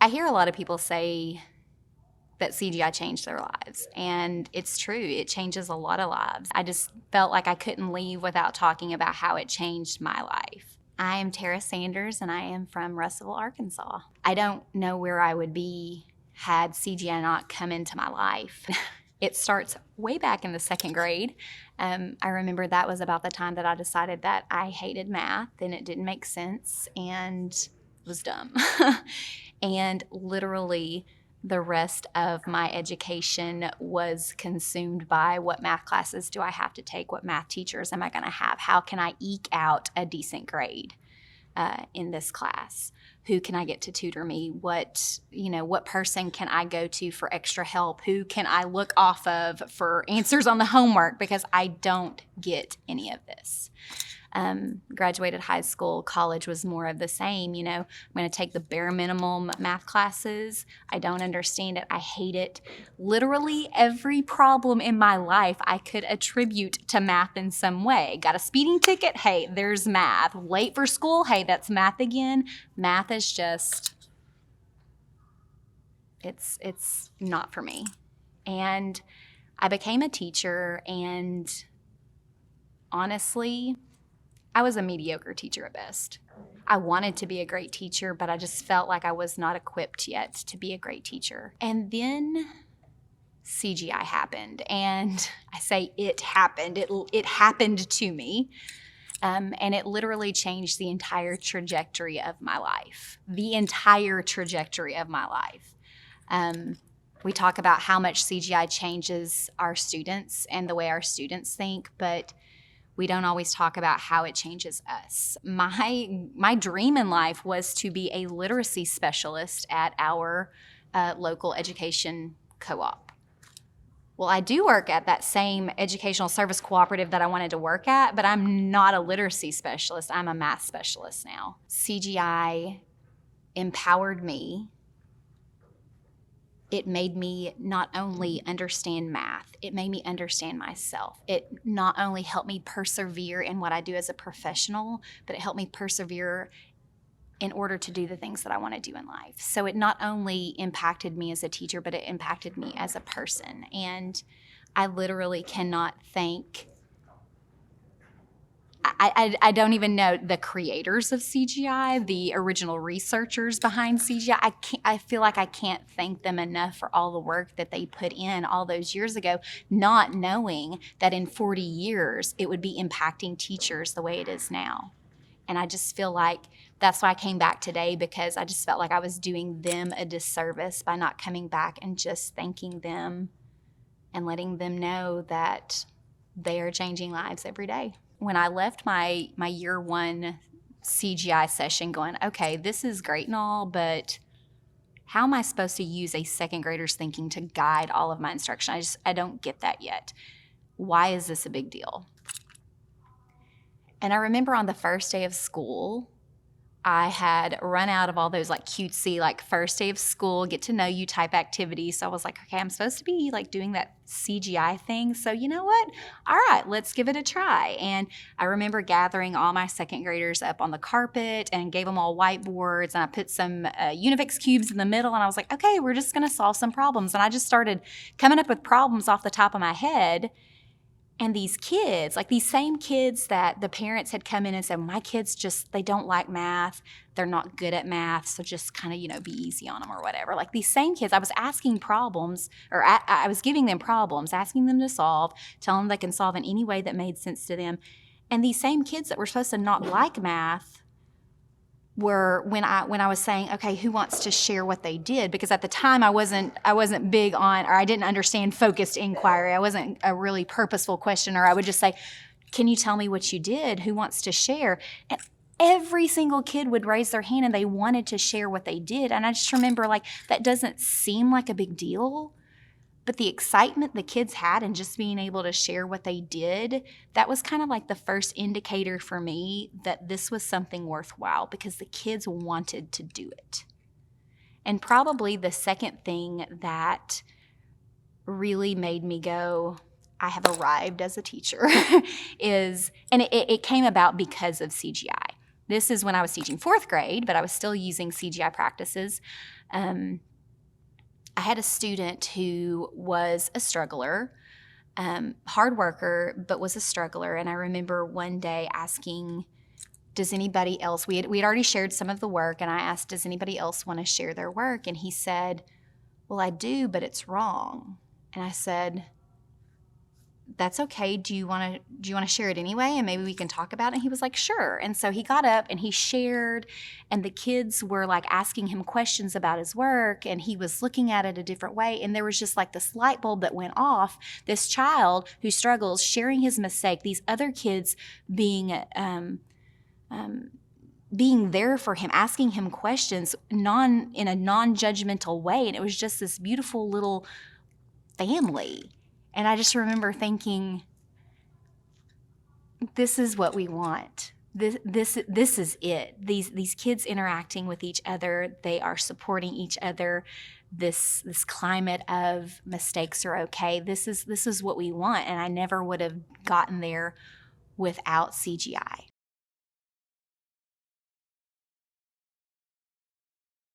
I hear a lot of people say that CGI changed their lives, and it's true. It changes a lot of lives. I just felt like I couldn't leave without talking about how it changed my life. I am Tara Sanders, and I am from Russellville, Arkansas. I don't know where I would be had CGI not come into my life. It starts way back in the second grade. I remember that was about the time that I decided that I hated math and it didn't make sense and was dumb. And literally the rest of my education was consumed by what math classes do I have to take? What math teachers am I going to have? How can I eke out a decent grade in this class? Who can I get to tutor me? What person can I go to for extra help? Who can I look off of for answers on the homework? Because I don't get any of this. Graduated high school, college was more of the same. I'm going to take the bare minimum math classes. I don't understand it. I hate it. Literally every problem in my life I could attribute to math in some way. Got a speeding ticket? Hey, there's math. Late for school? Hey, that's math again. Math is just, it's not for me. And I became a teacher, and honestly, I was a mediocre teacher at best. I wanted to be a great teacher, but I just felt like I was not equipped yet to be a great teacher. And then CGI happened, and I say it happened. It happened to me, and it literally changed the entire trajectory of my life. The entire trajectory of my life. We talk about how much CGI changes our students and the way our students think, but we don't always talk about how it changes us. My dream in life was to be a literacy specialist at our local education co-op. Well, I do work at that same educational service cooperative that I wanted to work at, but I'm not a literacy specialist. I'm a math specialist now. CGI empowered me. It made me not only understand math, it made me understand myself. It not only helped me persevere in what I do as a professional, but it helped me persevere in order to do the things that I want to do in life. So it not only impacted me as a teacher, but it impacted me as a person. And I literally cannot thank, I don't even know the creators of CGI, the original researchers behind CGI. I feel like I can't thank them enough for all the work that they put in all those years ago, not knowing that in 40 years it would be impacting teachers the way it is now. And I just feel like that's why I came back today, because I just felt like I was doing them a disservice by not coming back and just thanking them and letting them know that they are changing lives every day. When I left my year one CGI session going, okay, this is great and all, but how am I supposed to use a second grader's thinking to guide all of my instruction? I don't get that yet. Why is this a big deal? And I remember on the first day of school, I had run out of all those cutesy first day of school, get to know you type activities. So I was like, okay, I'm supposed to be doing that CGI thing. So you know what? All right, let's give it a try. And I remember gathering all my second graders up on the carpet and gave them all whiteboards, and I put some Unifix cubes in the middle, and I was like, okay, we're just gonna solve some problems. And I just started coming up with problems off the top of my head. And these kids, these same kids that the parents had come in and said, my kids they don't like math. They're not good at math. So just kind of, be easy on them or whatever. These same kids, I was asking problems, or I was giving them problems, asking them to solve, telling them they can solve in any way that made sense to them. And these same kids that were supposed to not like math were, when I was saying, okay, who wants to share what they did? Because at the time I wasn't big on, or I didn't understand focused inquiry. I wasn't a really purposeful questioner. I would just say, can you tell me what you did? Who wants to share? And every single kid would raise their hand and they wanted to share what they did. And I just remember that doesn't seem like a big deal, but the excitement the kids had in just being able to share what they did, that was kind of the first indicator for me that this was something worthwhile, because the kids wanted to do it. And probably the second thing that really made me go, I have arrived as a teacher, and it came about because of CGI. This is when I was teaching 4th grade, but I was still using CGI practices. I had a student who was a struggler, hard worker, but was a struggler. And I remember one day asking, does anybody else, we had already shared some of the work, and I asked, does anybody else want to share their work? And he said, well, I do, but it's wrong. And I said, that's okay. Do you want to share it anyway? And maybe we can talk about it. And he was like, sure. And so he got up and he shared, and the kids were like asking him questions about his work, and he was looking at it a different way. And there was just like this light bulb that went off. This child who struggles, sharing his mistake, these other kids being there for him, asking him questions in a non-judgmental way. And it was just this beautiful little family. And I just remember thinking, this is what we want. This is it. These kids interacting with each other, they are supporting each other. This climate of mistakes are okay. This is what we want. And I never would have gotten there without CGI.